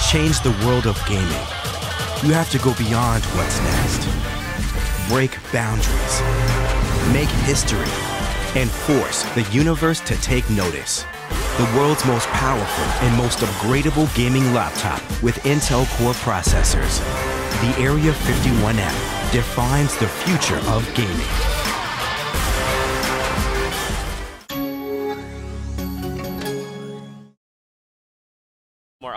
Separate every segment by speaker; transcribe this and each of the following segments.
Speaker 1: change the world of gaming, you have to go beyond what's next. Break boundaries, make history, and force the universe to take notice. The world's most powerful and most upgradable gaming laptop with Intel Core processors. The Area 51M defines the future of gaming.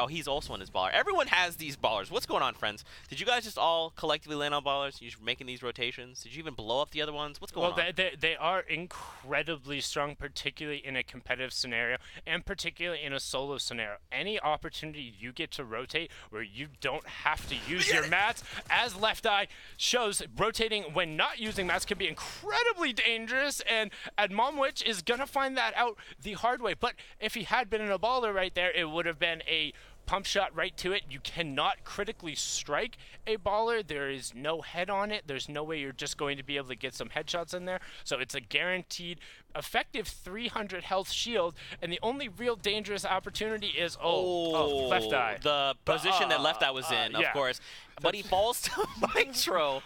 Speaker 2: Oh, he's also on his baller. Everyone has these ballers. What's going on, friends? Did you guys just all collectively land on ballers? You're making these rotations? Did you even blow up the other ones? What's going on?
Speaker 3: Well, they are incredibly strong, particularly in a competitive scenario, and particularly in a solo scenario. Any opportunity you get to rotate where you don't have to use your mats, as Left Eye shows, rotating when not using mats can be incredibly dangerous, and Admomwich is going to find that out the hard way. But if he had been in a baller right there, it would have been a pump shot right to it. You cannot critically strike a baller. There is no head on it. There's no way you're just going to be able to get some headshots in there. So it's a guaranteed effective 300 health shield, and the only real dangerous opportunity is Left Eye.
Speaker 2: The position that Left Eye was in, of course. But he falls to Mitro.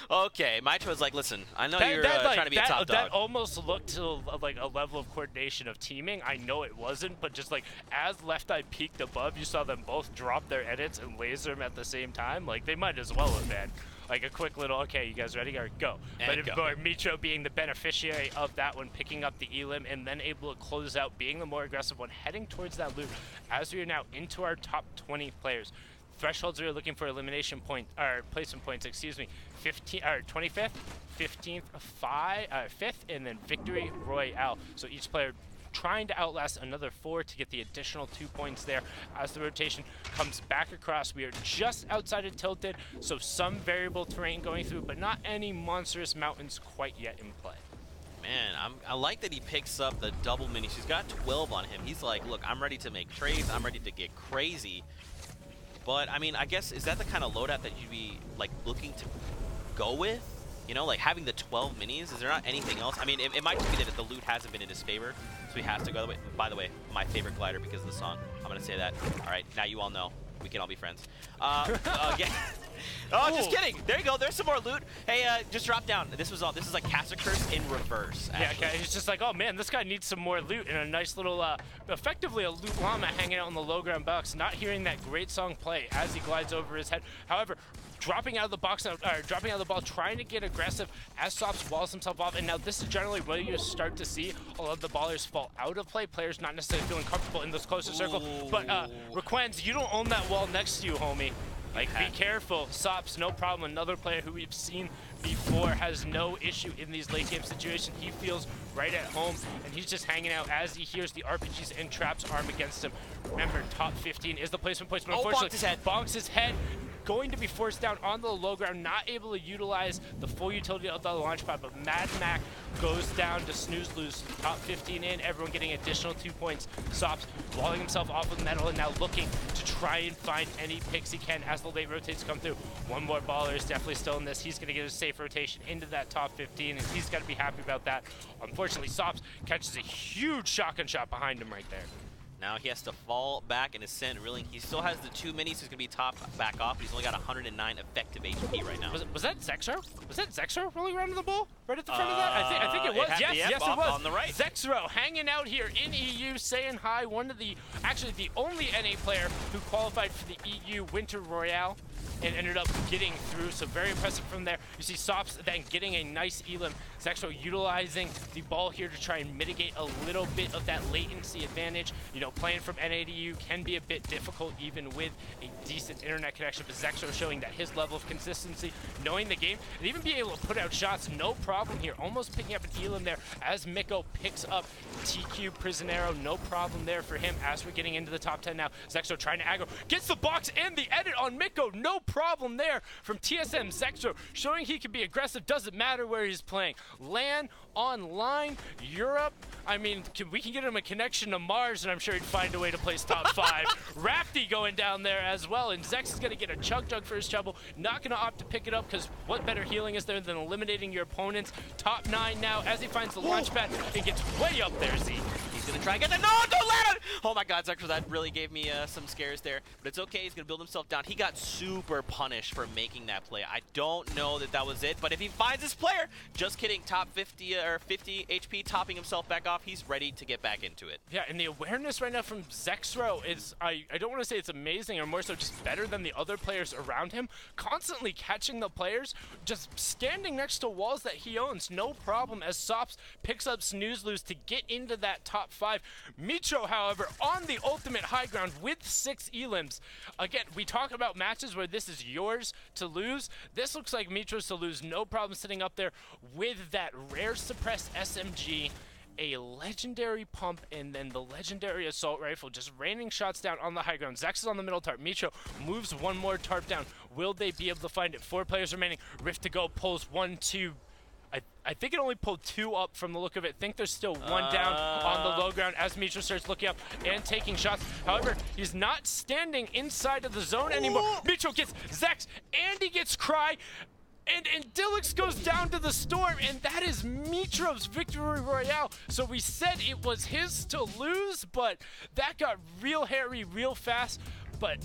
Speaker 2: Okay, Mitro's like, listen, I know you're trying to be a top dog.
Speaker 3: That almost looked like a level of coordination of teaming. I know it wasn't, but just like as Left Eye peeked above, you saw them both drop their edits and laser them at the same time. Like, they might as well have been. Like a quick little, okay, you guys ready? All right, go. But Mitro being the beneficiary of that one, picking up the elim, and then able to close out, being the more aggressive one, heading towards that loot. As we are now into our top 20 players. Thresholds we are looking for elimination point, or placement points, excuse me, 25th, 15th, 5th, and then Victory Royale. So each player trying to outlast another 4 to get the additional 2 points there. As the rotation comes back across, we are just outside of Tilted, so some variable terrain going through, but not any monstrous mountains quite yet in play.
Speaker 2: Man, I like that he picks up the double minis. He's got 12 on him. He's like, look, I'm ready to make trades. I'm ready to get crazy. But, I mean, I guess, is that the kind of loadout that you'd be, like, looking to go with? You know, like, having the 12 minis? Is there not anything else? I mean, it might just be that the loot hasn't been in his favor, so he has to go the way. By the way, my favorite glider because of the song. I'm going to say that. All right, now you all know. We can all be friends. Yeah. Oh, just kidding. There you go. There's some more loot. Hey, just drop down. This is like Casa Curse in reverse, actually.
Speaker 3: Yeah, okay. It's just like, oh, man, this guy needs some more loot, and a nice little, effectively a loot llama hanging out on the low ground box, not hearing that great song play as he glides over his head. However, dropping out of the box, dropping out of the ball, trying to get aggressive as Sops walls himself off. And now this is generally where you start to see a lot of the ballers fall out of play. Players not necessarily feeling comfortable in this closer circle. But Requens, you don't own that wall next to you, homie. Like, be careful. Sops, no problem. Another player who we've seen before has no issue in these late game situations. He feels right at home, and he's just hanging out as he hears the RPGs and traps arm against him. Remember, top 15 is the placement points, but unfortunately, bonks his head. Going to be forced down on the low ground, not able to utilize the full utility of the launch pad, but Mad Mac goes down to snooze lose. Top 15 in, everyone getting additional 2 points. Sops walling himself off with metal and now looking to try and find any picks he can as the late rotates come through. One more baller is definitely still in this. He's going to get a safe rotation into that top 15, and he's got to be happy about that. Unfortunately, Sops catches a huge shotgun shot behind him right there.
Speaker 2: Now he has to fall back and ascend, reeling. He still has the 2 minis, he's going to be top back off, but he's only got 109 effective HP right now.
Speaker 3: Was that Zexro? Was that Zexro rolling around to the ball? Right at the front of that? I think it was. Yes, it was.
Speaker 2: On the right.
Speaker 3: Zexro hanging out here in EU, saying hi. Actually the only NA player who qualified for the EU Winter Royale and ended up getting through, so very impressive from there. You see Sops then getting a nice elim. Zexro utilizing the ball here to try and mitigate a little bit of that latency advantage. You know, playing from NA to EU can be a bit difficult even with a decent internet connection, but Zexro showing that his level of consistency, knowing the game, and even being able to put out shots, no problem here. Almost picking up an elim there as Miko picks up TQ Prisionero. No problem there for him as we're getting into the top 10 now. Zexro trying to aggro, gets the box and the edit on Miko. No problem there from TSM. Zexro showing he can be aggressive, doesn't matter where he's playing. LAN, online, Europe. I mean, we can get him a connection to Mars, and I'm sure he'd find a way to place top 5. Rafty going down there as well, and Zex is going to get a chug jug for his trouble. Not going to opt to pick it up, because what better healing is there than eliminating your opponents? Top 9 now as he finds the launch pad and gets way up there, Z.
Speaker 2: He's gonna try and get the no, don't let it! Oh my god, Zexro, that really gave me some scares there. But it's okay, he's gonna build himself down. He got super punished for making that play. I don't know that that was it, but if he finds his player, just kidding, top 50 or 50 HP, topping himself back off, he's ready to get back into it.
Speaker 3: Yeah, and the awareness right now from Zexro is, I don't want to say it's amazing, or more so just better than the other players around him. Constantly catching the players, just standing next to walls that he owns, no problem, as Sops picks up snooze-lose to get into that top 5. Mitro, however, on the ultimate high ground with 6 elims. Again, we talk about matches where this is yours to lose. This looks like Mitro's to lose, no problem sitting up there with that rare suppressed SMG, a legendary pump, and then the legendary assault rifle, just raining shots down on the high ground. Zex is on the middle tarp. Mitro moves one more tarp down. Will they be able to find it? 4 players remaining. Rift to go pulls 1, 2. I think it only pulled 2 up from the look of it. Think there's still 1 down on the low ground as Mitro starts looking up and taking shots. However, he's not standing inside of the zone anymore. Mitro gets Zex and he gets Cry. And Dillix goes down to the storm, and that is Mitro's victory royale. So we said it was his to lose, but that got real hairy real fast. But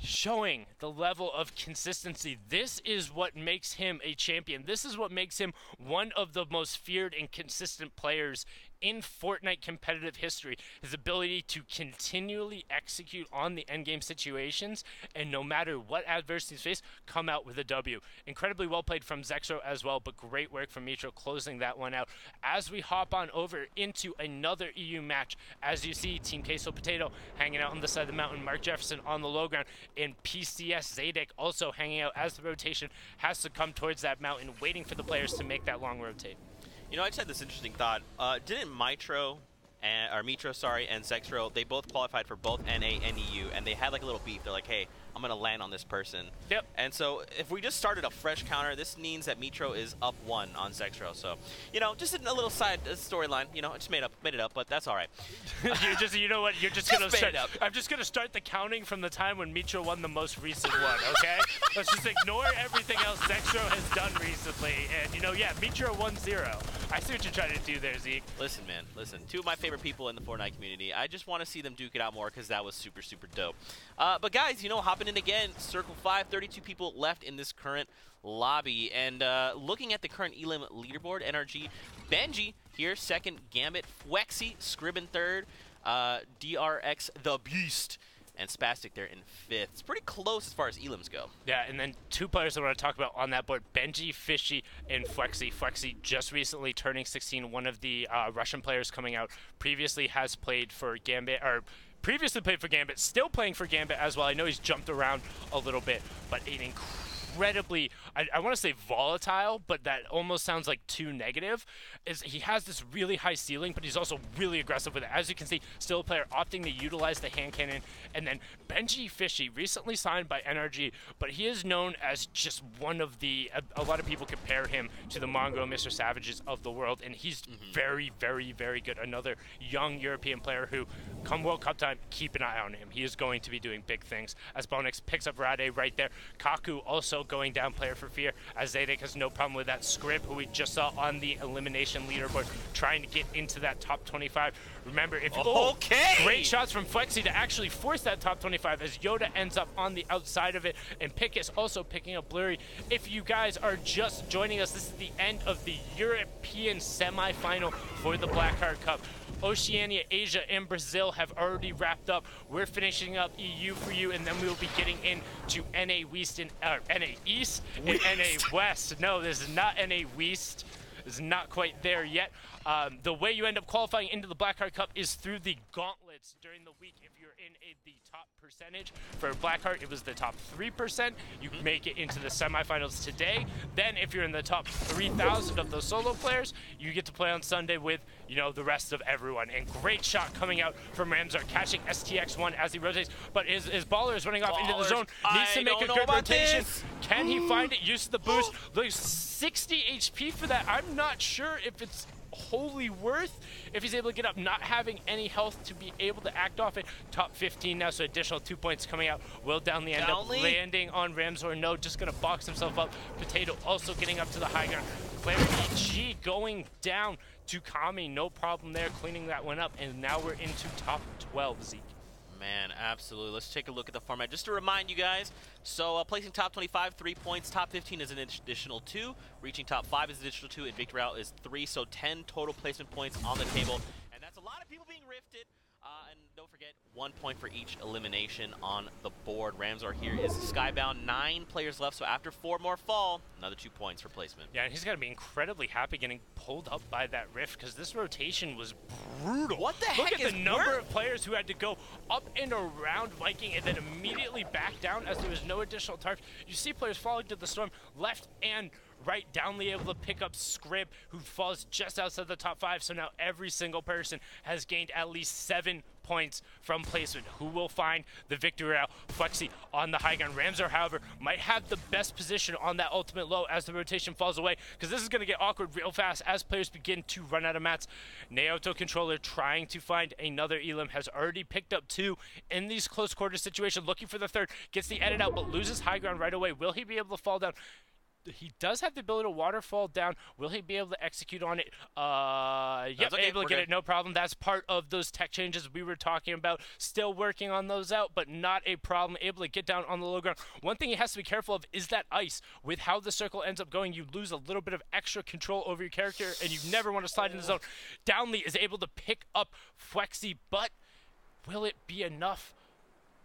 Speaker 3: showing the level of consistency, this is what makes him a champion. This is what makes him one of the most feared and consistent players in Fortnite competitive history. His ability to continually execute on the endgame situations, and no matter what adversities face, come out with a W. Incredibly well played from Zexro as well, but great work from Mitro closing that one out. As we hop on over into another EU match, as you see, Team Queso Potato hanging out on the side of the mountain, Mark Jefferson on the low ground, and PCS Zadek also hanging out as the rotation has to come towards that mountain, waiting for the players to make that long rotate.
Speaker 2: You know, I just had this interesting thought. Didn't Mitro and Zexro, they both qualified for both NA and EU, and they had like a little beef. They're like, hey, I'm going to land on this person.
Speaker 3: Yep.
Speaker 2: And so if we just started a fresh counter, this means that Mitro is up 1 on Zexro. So, you know, just a little side storyline. You know, I just made it up, but that's all right.
Speaker 3: You know what? You're just going to start. I'm just going to start the counting from the time when Mitro won the most recent one, okay? Let's just ignore everything else Zexro has done recently. And, you know, yeah, Mitro 1-0. I see what you're trying to do there, Zeke.
Speaker 2: Listen, man, listen. 2 of my favorite people in the Fortnite community. I just want to see them duke it out more because that was super, super dope. But guys, you know, hopping in again, Circle 5, 32 people left in this current lobby. And looking at the current Elim leaderboard, NRG, Benji here, 2nd, Gambit, Fwexy, Scrib in 3rd, DRX, The Beast, and Spastic there in 5th. It's pretty close as far as elims go.
Speaker 3: Yeah, and then 2 players I want to talk about on that board, Benji, Fishy, and Fwexy. Fwexy just recently turning 16, one of the Russian players coming out, previously has played for Gambit, or previously played for Gambit, still playing for Gambit as well. I know he's jumped around a little bit, but an incredibly, I want to say volatile, but that almost sounds like too negative, is he has this really high ceiling, but he's also really aggressive with it. As you can see, still a player opting to utilize the hand cannon. And then Benji Fishy, recently signed by NRG, but he is known as just one of the, a lot of people compare him to the Mongo Mr. Savages of the world, and he's very, very, very good. Another young European player who, come World Cup time, keep an eye on him. He is going to be doing big things. As Bonix picks up Rade right there. Kaku also going down, player for fear, as Zadek has no problem with that. Scrib, who we just saw on the elimination leaderboard, trying to get into that top 25. Remember, if great shots from Flexi to actually force that top 25, as Yoda ends up on the outside of it, and Pickus also picking up Blurry. If you guys are just joining us, this is the end of the European semifinal for the Blackheart Cup. Oceania, Asia, and Brazil have already wrapped up. We're finishing up EU for you, and then we will be getting into NA West and NA East and NA West. No, this is not NA West. This is not quite there yet. The way you end up qualifying into the Blackheart Cup is through the gauntlets during the week. If you're in the top percentage for Blackheart, it was the top 3%. You make it into the semifinals today. Then if you're in the top 3,000 of those solo players, you get to play on Sunday with, you know, the rest of everyone. And great shot coming out from Ramsar, catching STX1 as he rotates. But his baller is running off into the zone. Needs to make a good rotation. Can he find it? Use the boost. Looks 60 HP for that. I'm not sure if it's wholly worth if he's able to get up, not having any health to be able to act off it. Top 15 now, so additional 2 points coming out. Will Downley end up landing on Ramsor? No, just going to box himself up. Potato also getting up to the high ground. Player EG going down to Kami, no problem there, cleaning that one up, and now we're into top 12, Zeke.
Speaker 2: Man, absolutely. Let's take a look at the format. Just to remind you guys, so placing top 25, 3 points. Top 15 is an additional 2. Reaching top 5 is an additional 2. And victory route is 3. So 10 total placement points on the table. And that's a lot of people being rifted. And don't forget, 1 point for each elimination on the board. Ramsar here is skybound. 9 players left, so after 4 more fall, another 2 points for placement.
Speaker 3: Yeah, and he's got to be incredibly happy getting pulled up by that rift, because this rotation was brutal.
Speaker 2: What the
Speaker 3: Look
Speaker 2: heck
Speaker 3: at the number of players who had to go up and around Viking and then immediately back down as there was no additional target. You see players falling to the storm left and right. Downley able to pick up Scrib, who falls just outside the top 5. So now every single person has gained at least 7 points from placement. Who will find the victory out? Flexi on the high ground. Ramsar, however, might have the best position on that ultimate low as the rotation falls away, because this is going to get awkward real fast as players begin to run out of mats. Naoto controller trying to find another Elim, has already picked up 2 in these close quarter situations, looking for the third, gets the edit out, but loses high ground right away. Will he be able to fall down? He does have the ability to waterfall down. Will he be able to execute on it? Yep,
Speaker 2: okay,
Speaker 3: able to get it, no problem. That's part of those tech changes we were talking about. Still working on those out, but not a problem. Able to get down on the low ground. One thing he has to be careful of is that ice. With how the circle ends up going, you lose a little bit of extra control over your character, and you never want to slide in the zone. Downley is able to pick up Flexi, but will it be enough?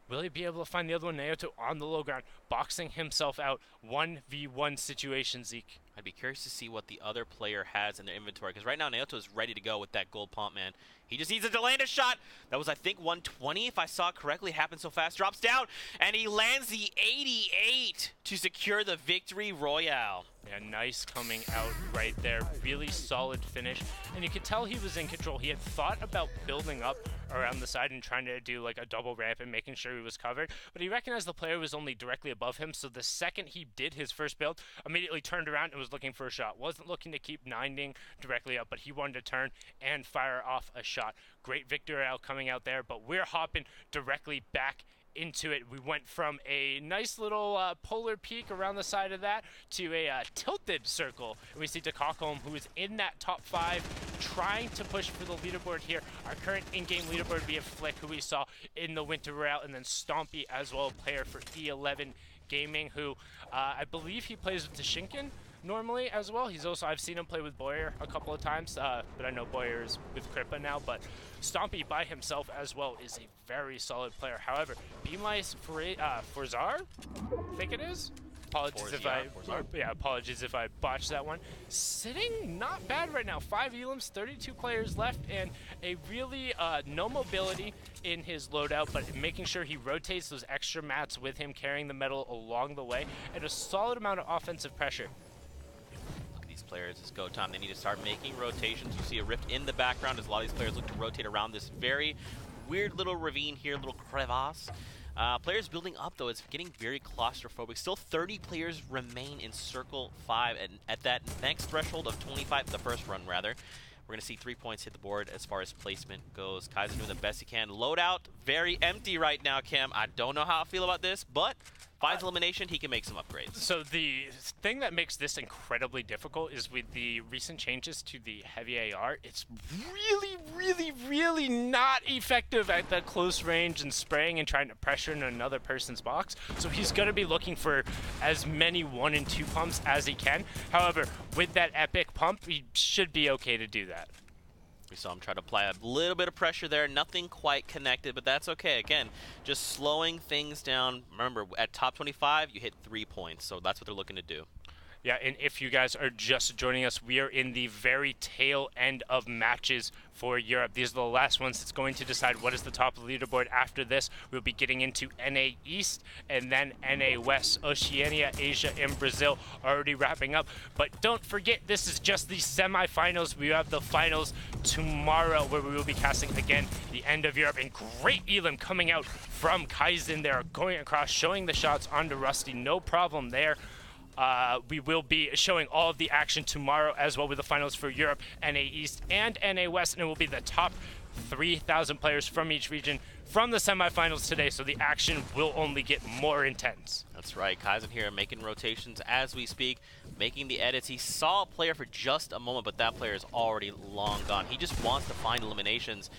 Speaker 3: Will he be able to find the other one? Naoto on the low ground, boxing himself out. 1v1 situation, Zeke.
Speaker 2: I'd be curious to see what the other player has in their inventory, because right now Naoto is ready to go with that gold pump, man. He just needs to land a shot. That was, I think, 120, if I saw it correctly. Happened so fast. Drops down, and he lands the 88 to secure the victory royale.
Speaker 3: Yeah, nice coming out right there. Really solid finish. And you could tell he was in control. He had thought about building up around the side and trying to do like a double ramp and making sure he was covered. But he recognized the player was only directly above him. So the second he did his first build, immediately turned around and was looking for a shot. Wasn't looking to keep 9ing directly up, but he wanted to turn and fire off a shot. Great victory out coming out there, but we're hopping directly back into it. We went from a nice little polar peak around the side of that to a tilted circle. And we see Takakholm, who is in that top 5, trying to push for the leaderboard here. Our current in-game leaderboard via Flick, who we saw in the Winter Route, and then Stompy as well, a player for E11 Gaming, who I believe he plays with Tashinkin normally as well. He's also, I've seen him play with Boyer a couple of times, but I know Boyer is with Kripa now, but Stompy by himself as well is a very solid player. However, Beamice Forzar, I think it is. Apologies if I botched that one. Sitting not bad right now. 5 Elims, 32 players left, and a really no mobility in his loadout, but making sure he rotates those extra mats with him, carrying the metal along the way, and a solid amount of offensive pressure.
Speaker 2: These players, it's go time. They need to start making rotations. You see a rift in the background as a lot of these players look to rotate around this very weird little ravine here, little crevasse. Players building up, though, it's getting very claustrophobic. Still 30 players remain in Circle 5, and at that next threshold of 25, the first run, rather, we're going to see 3 points hit the board as far as placement goes. Kaiser doing the best he can. Loadout, very empty right now, Cam. I don't know how I feel about this, but finds elimination, he can make some upgrades.
Speaker 3: So the thing that makes this incredibly difficult is with the recent changes to the heavy AR, it's really not effective at that close range and spraying and trying to pressure in another person's box. So he's going to be looking for as many 1 and 2 pumps as he can. However, with that epic pump, he should be okay to do that.
Speaker 2: We saw him try to apply a little bit of pressure there. Nothing quite connected, but that's okay. Again, just slowing things down. Remember, at top 25, you hit 3 points, so that's what they're looking to do.
Speaker 3: Yeah, and if you guys are just joining us, we are in the very tail end of matches for Europe. These are the last ones that's going to decide what is the top of the leaderboard. After this, we'll be getting into NA East and then NA West. Oceania, Asia, and Brazil already wrapping up. But don't forget, this is just the semifinals. We have the finals tomorrow where we will be casting again the end of Europe. And great Elim coming out from Kaizen there, going across, showing the shots onto Rusty. No problem there. We will be showing all of the action tomorrow as well with the finals for Europe, NA East, and NA West, and it will be the top 3,000 players from each region from the semifinals today, so the action will only get more intense.
Speaker 2: That's right. Kaizen here making rotations as we speak, making the edits. He saw a player for just a moment, but that player is already long gone. He just wants to find eliminations.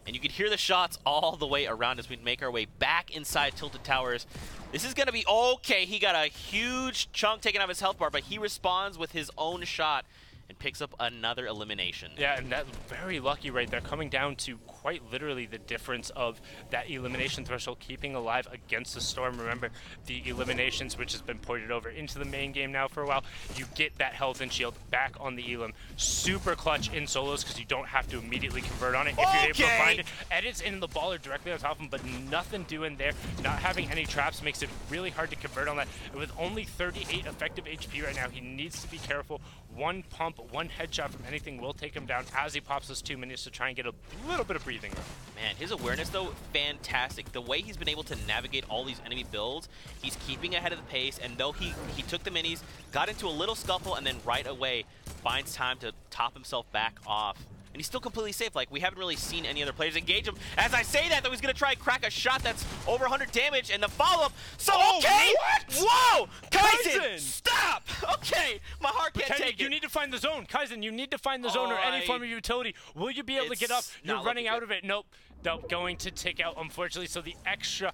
Speaker 2: And you can hear the shots all the way around as we make our way back inside Tilted Towers. This is going to be okay. He got a huge chunk taken out of his health bar, but he responds with his own shot and picks up another elimination.
Speaker 3: Yeah, and that's very lucky right there, coming down to quite literally the difference of that elimination threshold keeping alive against the Storm. Remember, the eliminations, which has been ported over into the main game now for a while, you get that health and shield back on the elim. Super clutch in solos because you don't have to immediately convert on it. If you're able to find it, edits in the baller directly on top of him, but nothing doing there. Not having any traps makes it really hard to convert on that. And with only 38 effective HP right now, he needs to be careful. One pump, one headshot from anything will take him down as he pops those 2 minutes to try and get a little bit of breathing room.
Speaker 2: Man, his awareness, though, fantastic. The way he's been able to navigate all these enemy builds, he's keeping ahead of the pace, and though he took the minis, got into a little scuffle, and then right away finds time to top himself back off. And he's still completely safe. Like, we haven't really seen any other players engage him. As I say that, though, he's going to try and crack a shot that's over 100 damage, and the follow-up. So, okay!
Speaker 3: What?
Speaker 2: Whoa! Kaizen! Stop! Okay, my heart can't take it.
Speaker 3: You need to find the zone. Kaizen, you need to find the zone or any form of utility. Will you be able to get up? You're running out of it. Nope. Nope, going to tick out, unfortunately. So the extra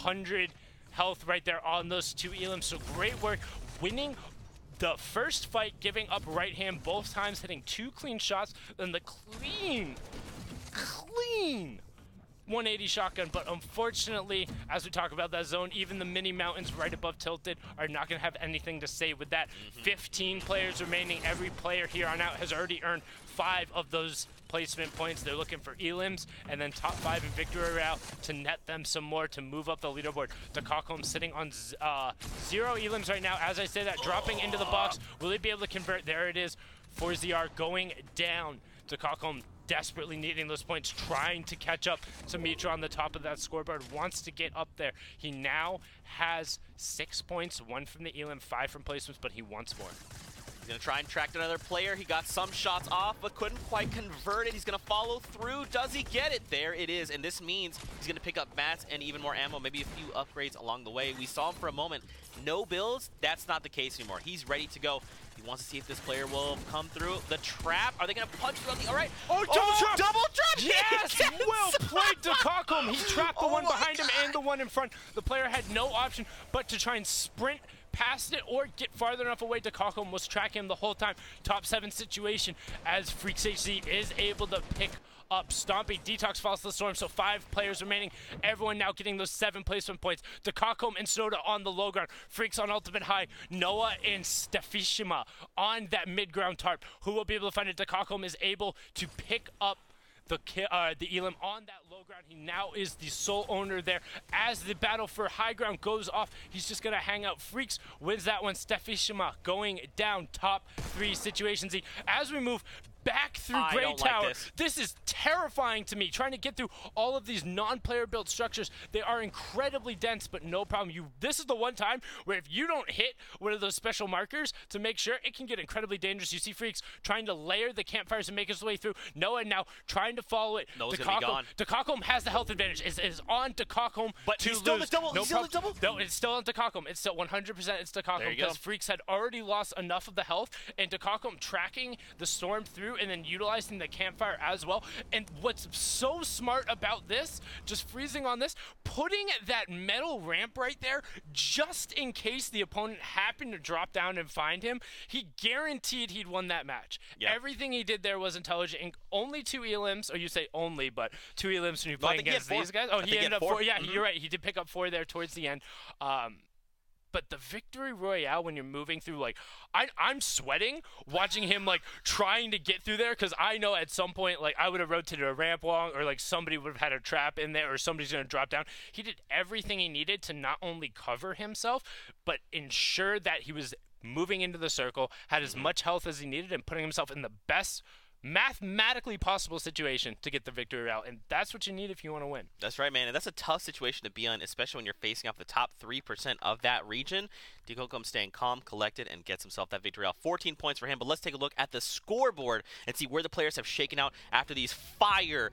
Speaker 3: 100 health right there on those 2 elims. So great work. Winning the first fight, giving up right hand both times, hitting 2 clean shots, then the clean 180 shotgun. But unfortunately, as we talk about that zone, even the mini mountains right above Tilted are not going to have anything to say with that. 15 players remaining. Every player here on out has already earned 5 of those placement points. They're looking for elims and then top 5 in victory route to net them some more to move up the leaderboard. Dakakholm sitting on 0 elims right now. As I say that, dropping into the box. Will he be able to convert? There it is. 4ZR going down. Dakakholm desperately needing those points, trying to catch up to Mitra on the top of that scoreboard, wants to get up there. He now has 6 points, 1 from the elim, 5 from placements, but he wants more.
Speaker 2: He's going to try and track another player. He got some shots off, but couldn't quite convert it. He's going to follow through. Does he get it? There it is. And this means he's going to pick up mats and even more ammo, maybe a few upgrades along the way. We saw him for a moment. No builds. That's not the case anymore. He's ready to go. He wants to see if this player will come through. The trap. Are they going to punch through on the... All right.
Speaker 3: Oh, double trap!
Speaker 2: Double trap!
Speaker 3: Yes! Well played, Dakakholm. He trapped the one behind him and the one in front. The player had no option but to try and sprint past it or get farther enough away. Dakakholm was tracking him the whole time. Top 7 situation as Freaks HC is able to pick up Stompy. Detox falls to the Storm, so 5 players remaining. Everyone now getting those 7 placement points. Dakakholm and Soda on the low ground. Freaks on ultimate high. Noah and Stefishima on that mid ground tarp. Who will be able to find it? Dakakholm is able to pick up the elim on that low ground. He now is the sole owner there. As the battle for high ground goes off, he's just going to hang out. Freaks wins that one. Stefishima going down. Top 3 situations. As we move back through Grey Tower.
Speaker 2: Like
Speaker 3: this is terrifying to me. Trying to get through all of these non-player built structures. They are incredibly dense, but no problem. This is the one time where if you don't hit one of those special markers to make sure, it can get incredibly dangerous. You see Freaks trying to layer the campfires and make his way through. Noah now trying to follow it.
Speaker 2: Noah's gonna be gone.
Speaker 3: Dakakholm has the health advantage. Is on Dakakholm
Speaker 2: but
Speaker 3: to
Speaker 2: he's still
Speaker 3: lose.
Speaker 2: the double.
Speaker 3: No
Speaker 2: he's still the double.
Speaker 3: No, it's still on Dakakholm. It's still 100%. It's Dakakholm because Freaks had already lost enough of the health, and Dakakholm tracking the Storm through and then utilizing the campfire as well. And what's so smart about this, just freezing on this, putting that metal ramp right there just in case the opponent happened to drop down and find him. He guaranteed he'd won that match. Yep. Everything he did there was intelligent. And only 2 elims, or you say only, but 2 elims when you're playing against these guys. Oh, he ended up 4. Yeah, you're right. He did pick up 4 there towards the end. But the victory royale when you're moving through, like, I'm sweating watching him, like, trying to get through there, because I know at some point, like, I would have rotated a ramp long, or, like, somebody would have had a trap in there, or somebody's going to drop down. He did everything he needed to not only cover himself, but ensure that he was moving into the circle, had as much health as he needed, and putting himself in the best mathematically possible situation to get the victory route, and that's what you need if you want to win.
Speaker 2: That's right, man, and that's a tough situation to be in, especially when you're facing off the top 3% of that region. DeCoco staying calm, collected, and gets himself that victory route. 14 points for him, but let's take a look at the scoreboard and see where the players have shaken out after these fire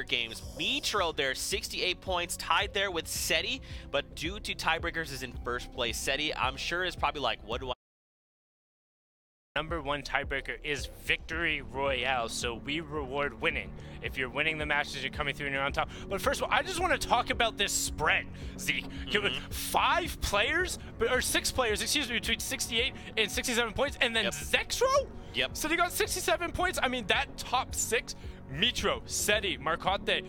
Speaker 2: games. Metro there, 68 points, tied there with Seti, but due to tiebreakers is in first place. Seti, I'm sure, is probably like, what do I...
Speaker 3: #1 tiebreaker is Victory Royale, so we reward winning. If you're winning the matches, you're coming through and you're on top. But first of all, I just want to talk about this spread, Zeke. 5 players, or 6 players, excuse me, between 68 and 67 points, and then Zexro?
Speaker 2: Yep.
Speaker 3: So they got 67 points. I mean, that top 6, Metro, Seti, Marcotte,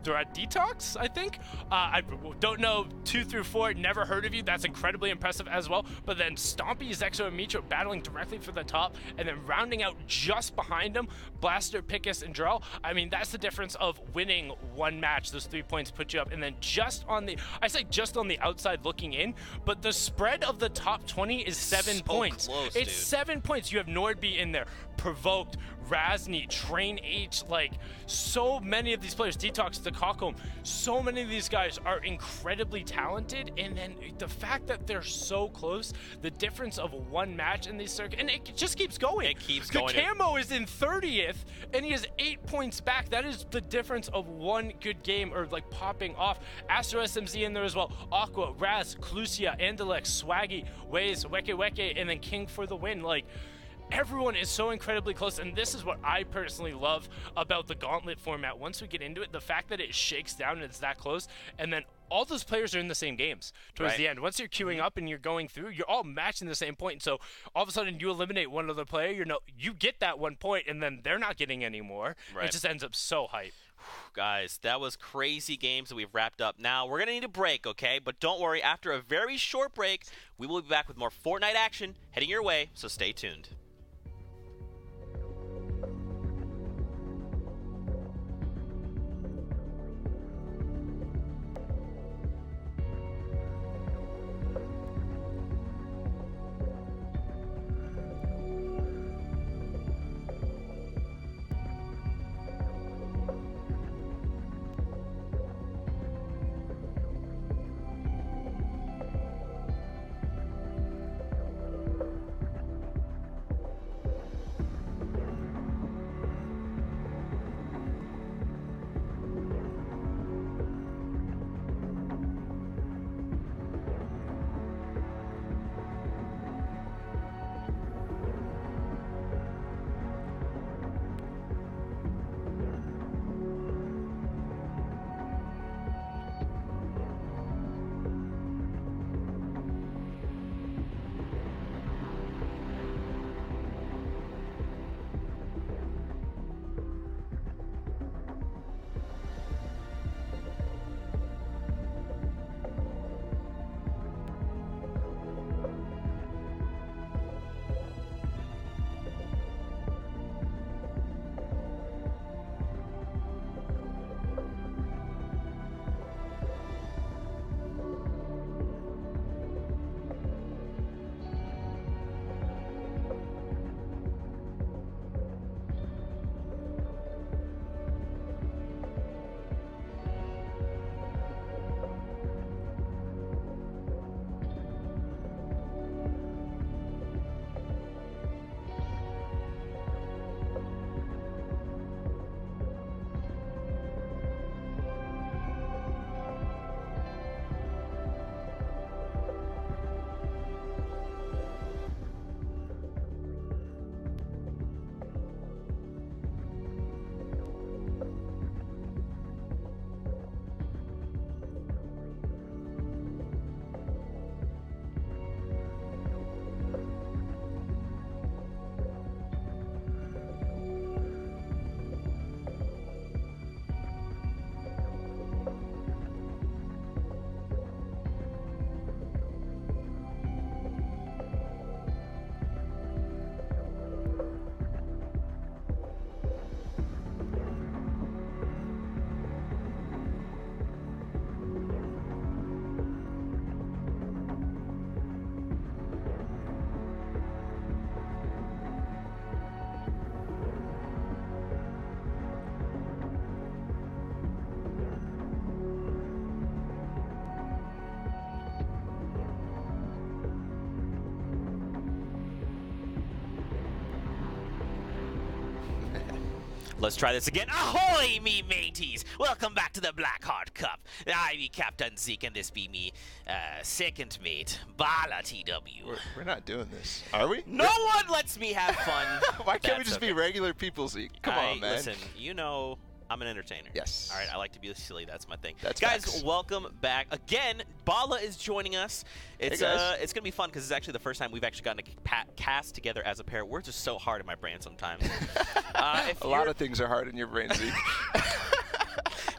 Speaker 3: Detox, I think. I don't know 2 through 4, never heard of you. That's incredibly impressive as well. But then Stompy, Zexo, and Metro battling directly for the top, and then rounding out just behind them, Blaster, Pickus, and Drell. I mean, that's the difference of winning one match. Those 3 points put you up, and then just on the, I say just on the outside looking in, but the spread of the top 20 is 7 points.
Speaker 2: Close,
Speaker 3: it's
Speaker 2: dude.
Speaker 3: 7 points. You have Nordby in there, Provoked, Razny, Train H, like so many of these players, Detox, DeCoco, so many of these guys are incredibly talented, and then the fact that they're so close, the difference of one match in these circuits, and it just keeps going.
Speaker 2: It keeps going.
Speaker 3: The Camo is in 30th, and he has 8 points back. That is the difference of one good game, or like popping off. Astro SMZ in there as well. Aqua, Raz, Clusia, Andalex, Swaggy, Waze, Weke, and then King for the win. Like, everyone is so incredibly close, and this is what I personally love about the Gauntlet format. Once we get into it, the fact that it shakes down and it's that close, and then all those players are in the same games towards the end. Once you're queuing up and you're going through, you're all matching the same point. So all of a sudden you eliminate one other player, you get that 1 point, and then they're not getting any more. It just ends up so hype.
Speaker 2: Guys, that was crazy games that we've wrapped up. Now, we're going to need a break, okay? But don't worry, after a very short break, we will be back with more Fortnite action heading your way, so stay tuned. Let's try this again. Ahoy, me mateys! Welcome back to the Blackheart Cup. I be Captain Zeke, and this be me second mate, Bala TW.
Speaker 4: We're not doing this, are we?
Speaker 2: No one lets me have fun.
Speaker 4: Why can't we just be regular people, Zeke? Come on, man.
Speaker 2: Listen, you know I'm an entertainer.
Speaker 4: Yes.
Speaker 2: All right, I like to be silly. That's my thing.
Speaker 4: That's
Speaker 2: guys,
Speaker 4: facts.
Speaker 2: welcome back again. Bala is joining us. It's
Speaker 4: hey guys.
Speaker 2: It's gonna be fun because it's actually the first time we've actually gotten to cast together as a pair. We're just so hard in my brain sometimes.
Speaker 4: A lot of things are hard in your brain, Zeke.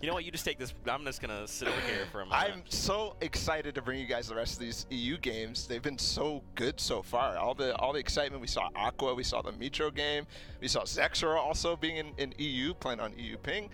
Speaker 2: You know what? You just take this. I'm just gonna sit over here for a moment.
Speaker 4: I'm so excited to bring you guys the rest of these EU games. They've been so good so far. All the excitement. We saw Aqua. We saw the Metro game. We saw Zexora also being in EU, playing on EU ping.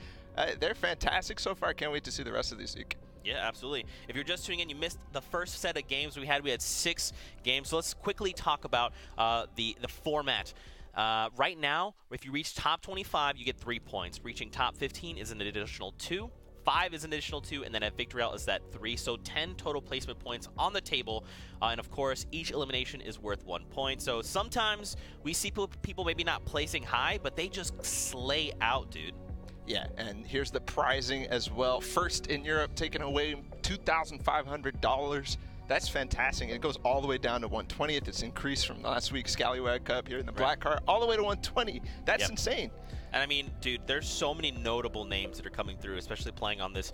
Speaker 4: They're fantastic so far. Can't wait to see the rest of these, Zeke.
Speaker 2: Yeah, absolutely. If you're just tuning in, you missed the first set of games we had. We had 6 games. So let's quickly talk about the format. Right now, if you reach top 25, you get 3 points. Reaching top 15 is an additional 2. 5 is an additional 2, and then at Victory Route is that 3. So 10 total placement points on the table. And of course, each elimination is worth 1 point. So sometimes we see people maybe not placing high, but they just slay out, dude.
Speaker 4: Yeah, and here's the prizing as well. First in Europe, taking away $2,500. That's fantastic. It goes all the way down to 120th. It's increased from last week's Scallywag Cup here in the Blackheart all the way to 120. That's insane.
Speaker 2: And I mean, dude, there's so many notable names that are coming through, especially playing on this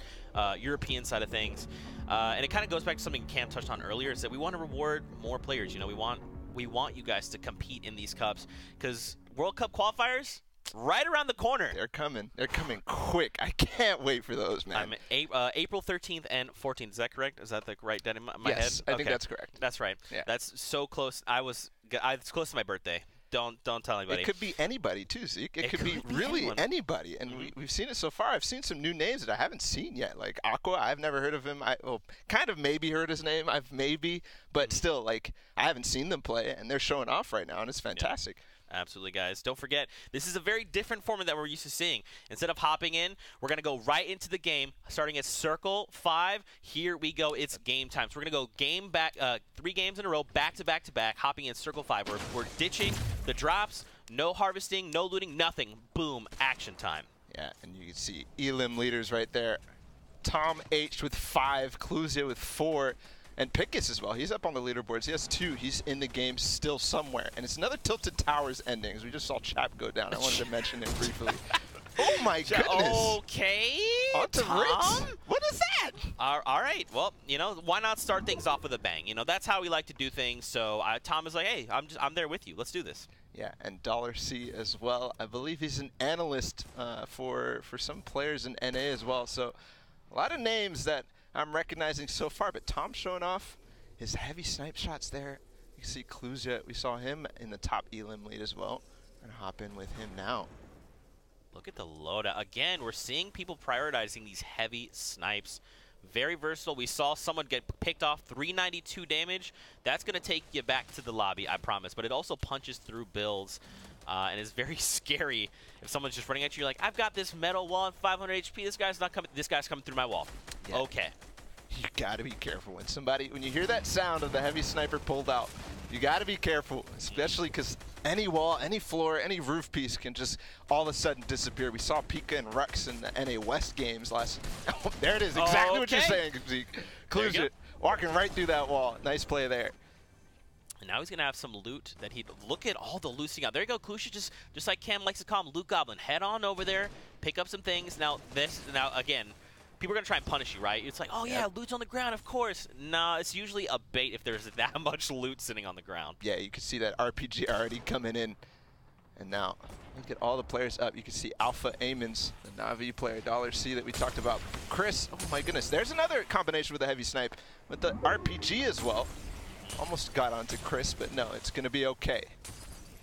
Speaker 2: European side of things. And it kind of goes back to something Cam touched on earlier, is that we want to reward more players. You know, we want you guys to compete in these cups, because World Cup qualifiers, right around the corner.
Speaker 4: They're coming. They're coming quick. I can't wait for those, man.
Speaker 2: April 13th and 14th. Is that correct? Is that the right date in my head?
Speaker 4: Yes, I think that's correct.
Speaker 2: That's right.
Speaker 4: Yeah.
Speaker 2: That's so close. It's close to my birthday. Don't tell anybody.
Speaker 4: It could be anybody too, Zeke. It could be really anybody. And we've seen it so far. I've seen some new names that I haven't seen yet. Like Aqua, I've never heard of him. Kind of maybe heard his name. But still, like, I haven't seen them play, and they're showing off right now, and it's fantastic.
Speaker 2: Yeah. Absolutely, guys. Don't forget, this is a very different format that we're used to seeing. Instead of hopping in, we're going to go right into the game, starting at Circle 5. Here we go. It's game time. So we're going to go 3 games in a row, back to back to back, hopping in Circle 5. We're ditching the drops, no harvesting, no looting, nothing. Boom, action time.
Speaker 4: Yeah, and you can see Elim leaders right there. Tom H with 5, Cluzia with 4. And Pickus as well. He's up on the leaderboards. He has 2. He's in the game still somewhere. And it's another Tilted Towers ending, as we just saw Chap go down. I wanted to mention it briefly. Oh, my goodness.
Speaker 2: Okay.
Speaker 4: On to Ritz. What is that?
Speaker 2: All right. Well, you know, why not start things off with a bang? You know, that's how we like to do things. So Tom is like, hey, I'm there with you. Let's do this.
Speaker 4: Yeah, and Dollar C as well. I believe he's an analyst for some players in NA as well. So a lot of names that I'm recognizing so far, but Tom's showing off his heavy snipe shots there. You can see Cluzia, we saw him in the top Elim lead as well. We're gonna hop in with him now.
Speaker 2: Look at the loadout. Again, we're seeing people prioritizing these heavy snipes. Very versatile. We saw someone get picked off, 392 damage. That's gonna take you back to the lobby, I promise. But it also punches through builds. And is very scary if someone's just running at you. You're like, I've got this metal wall and 500 HP. This guy's not coming. This guy's coming through my wall. Yeah. Okay.
Speaker 4: You gotta be careful when you hear that sound of the heavy sniper pulled out. You gotta be careful, especially because any wall, any floor, any roof piece can just all of a sudden disappear. We saw Pika and Rux in the NA West games last. Oh, there it is. Exactly what you're saying, Zeke. Cluzia walking right through that wall. Nice play there.
Speaker 2: And now he's going to have some loot that he look at all the looting out. There you go, Cluzia, just like Cam likes to call him, Loot Goblin. Head on over there, pick up some things. Now again, people are going to try and punish you, right? It's like, oh yeah, loot's on the ground, of course. No, it's usually a bait if there's that much loot sitting on the ground.
Speaker 4: Yeah, you can see that RPG already coming in. And now, look at all the players up. You can see Alpha Amons, the Na'Vi player, Dollar C that we talked about. Chris, oh my goodness, there's another combination with a heavy snipe with the RPG as well. Almost got onto Chris, but no, it's going to be okay.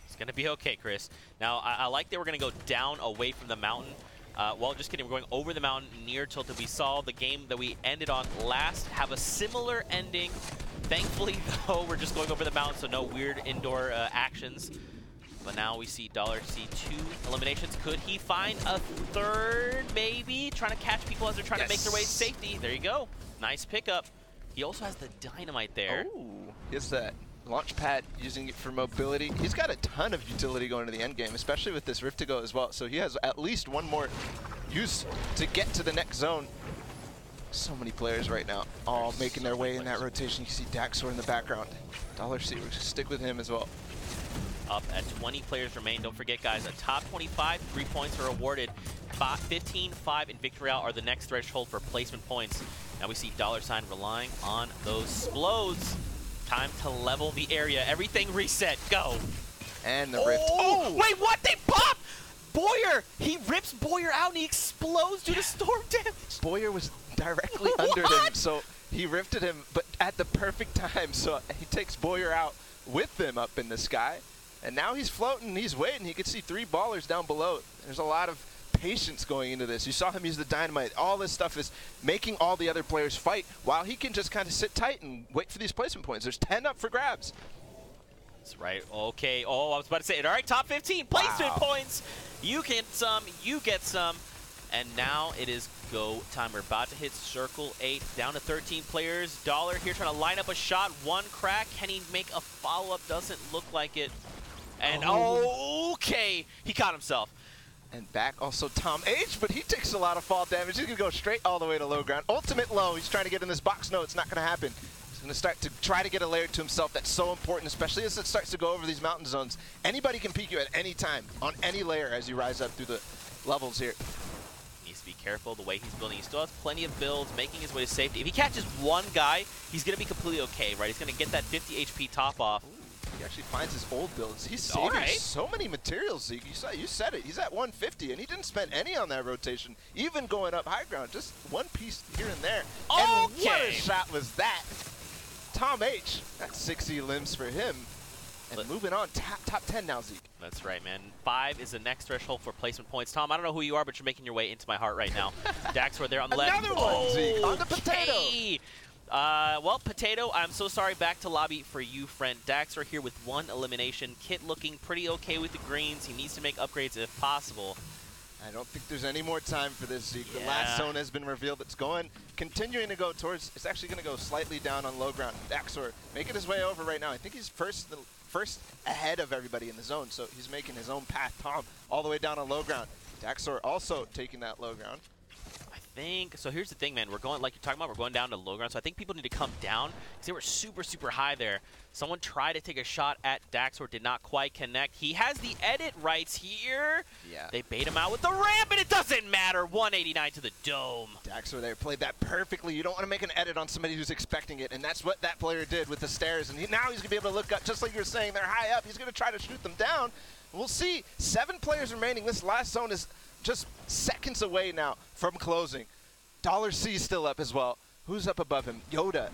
Speaker 2: It's going to be okay, Chris. Now, I like that we're going to go down away from the mountain. Well, just kidding. We're going over the mountain near Tilted. We saw the game that we ended on last have a similar ending. Thankfully, though, we're just going over the mountain, so no weird indoor actions. But now we see Dollar C 2 eliminations. Could he find a third, maybe? Trying to catch people as they're trying to make their way to safety. There you go. Nice pickup. He also has the dynamite there.
Speaker 4: Oh, is that? launch pad, using it for mobility. He's got a ton of utility going to the end game, especially with this Rift to go as well. So he has at least one more use to get to the next zone. So many players right now, all making their way in that rotation. You can see Daxor in the background. $C, we'll just stick with him as well.
Speaker 2: Up at 20 players remain. Don't forget, guys, a top 25, 3 points are awarded. 15, 5, and Victory Out are the next threshold for placement points. Now we see $sign relying on those explodes. Time to level the area. Everything reset. Go.
Speaker 4: And the Rift.
Speaker 2: Oh! Wait, what? They pop! Boyer! He rips Boyer out and he explodes due to storm damage.
Speaker 4: Boyer was directly under him, so he rifted him, but at the perfect time. So he takes Boyer out with him up in the sky. And now he's floating, he's waiting. He can see 3 ballers down below. There's a lot of patience going into this. You saw him use the dynamite. All this stuff is making all the other players fight while he can just kind of sit tight and wait for these placement points. There's 10 up for grabs.
Speaker 2: That's right. Okay. Oh, I was about to say it. All right, top 15 placement points. You get some, you get some. And now it is go time. We're about to hit circle 8, down to 13 players. Dollar here trying to line up a shot. One crack. Can he make a follow-up? Doesn't look like it. And okay, he caught himself.
Speaker 4: And back also Tom H, but he takes a lot of fall damage. He's going to go straight all the way to low ground. Ultimate low. He's trying to get in this box. No, it's not going to happen. He's going to start to try to get a layer to himself. That's so important, especially as it starts to go over these mountain zones. Anybody can peek you at any time on any layer as you rise up through the levels here.
Speaker 2: Needs to be careful the way he's building. He still has plenty of builds, making his way to safety. If he catches one guy, he's going to be completely okay, right? He's going to get that 50 HP top off.
Speaker 4: Ooh. He actually finds his old builds. He's saving so many materials, Zeke. You said it. He's at 150, and he didn't spend any on that rotation, even going up high ground. Just one piece here and there.
Speaker 2: Okay.
Speaker 4: And what a shot was that? Tom H, that's 60 limbs for him. And moving on, top 10 now, Zeke.
Speaker 2: That's right, man. 5 is the next threshold for placement points. Tom, I don't know who you are, but you're making your way into my heart right now. Daxor there on the left.
Speaker 4: Another one, Zeke, on the potato.
Speaker 2: Well, Potato, I'm so sorry. Back to lobby for you, friend. Daxor here with 1 elimination. Kit looking pretty okay with the greens. He needs to make upgrades if possible.
Speaker 4: I don't think there's any more time for this, Zeke.
Speaker 2: Yeah.
Speaker 4: The last zone has been revealed. It's continuing to go towards, it's actually going to go slightly down on low ground. Daxor making his way over right now. I think he's first ahead of everybody in the zone, so he's making his own path. Tom all the way down on low ground. Daxor also taking that low ground.
Speaker 2: So here's the thing, man. We're going, like you're talking about, we're going down to low ground. So I think people need to come down because they were super, super high there. Someone tried to take a shot at Daxor, did not quite connect. He has the edit rights here.
Speaker 4: Yeah.
Speaker 2: They bait him out with the ramp, and it doesn't matter. 189 to the dome.
Speaker 4: Daxor there played that perfectly. You don't want to make an edit on somebody who's expecting it, and that's what that player did with the stairs. And now he's going to be able to look up, just like you were saying, they're high up. He's going to try to shoot them down. We'll see. 7 players remaining. This last zone is just seconds away now from closing. $C still up as well. Who's up above him? Yoda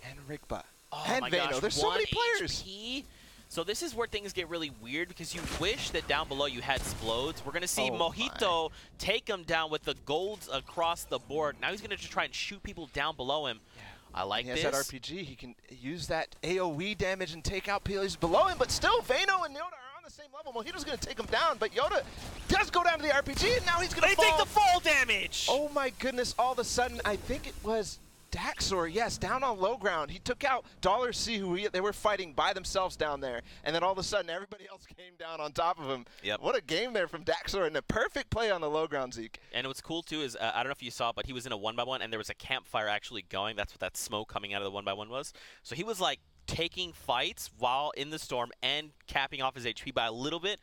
Speaker 4: and Rigba and Vano. There's so many players.
Speaker 2: HP. So this is where things get really weird because you wish that down below you had Splodes. We're going to see Mojito take him down with the golds across the board. Now he's going to just try and shoot people down below him. Yeah. I like this.
Speaker 4: He has that RPG. He can use that AoE damage and take out players below him, but still Vano and Yoda are on the same level. Mojito's going to take him down, but Yoda does go down to the RPG, and now he's going to fall.
Speaker 2: They take the fall damage!
Speaker 4: Oh my goodness, all of a sudden, I think it was Daxor, yes, down on low ground. He took out $C, who they were fighting by themselves down there, and then all of a sudden, everybody else came down on top of him.
Speaker 2: Yep.
Speaker 4: What a game there from Daxor, and a perfect play on the low ground, Zeke.
Speaker 2: And what's cool, too, is, I don't know if you saw, but he was in a 1x1, and there was a campfire actually going. That's what that smoke coming out of the 1x1 was. So he was, like, taking fights while in the storm and capping off his HP by a little bit.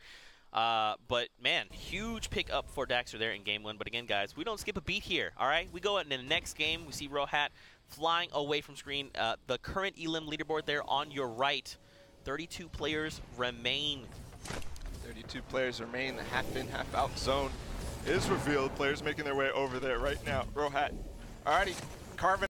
Speaker 2: But, man, huge pick up for Daxor there in game 1. But, again, guys, we don't skip a beat here, all right? We go in the next game. We see Rohat flying away from screen. The current Elim leaderboard there on your right. 32 players remain.
Speaker 4: 32 players remain. The half-in, half-out zone is revealed. Players making their way over there right now. Rohat already carving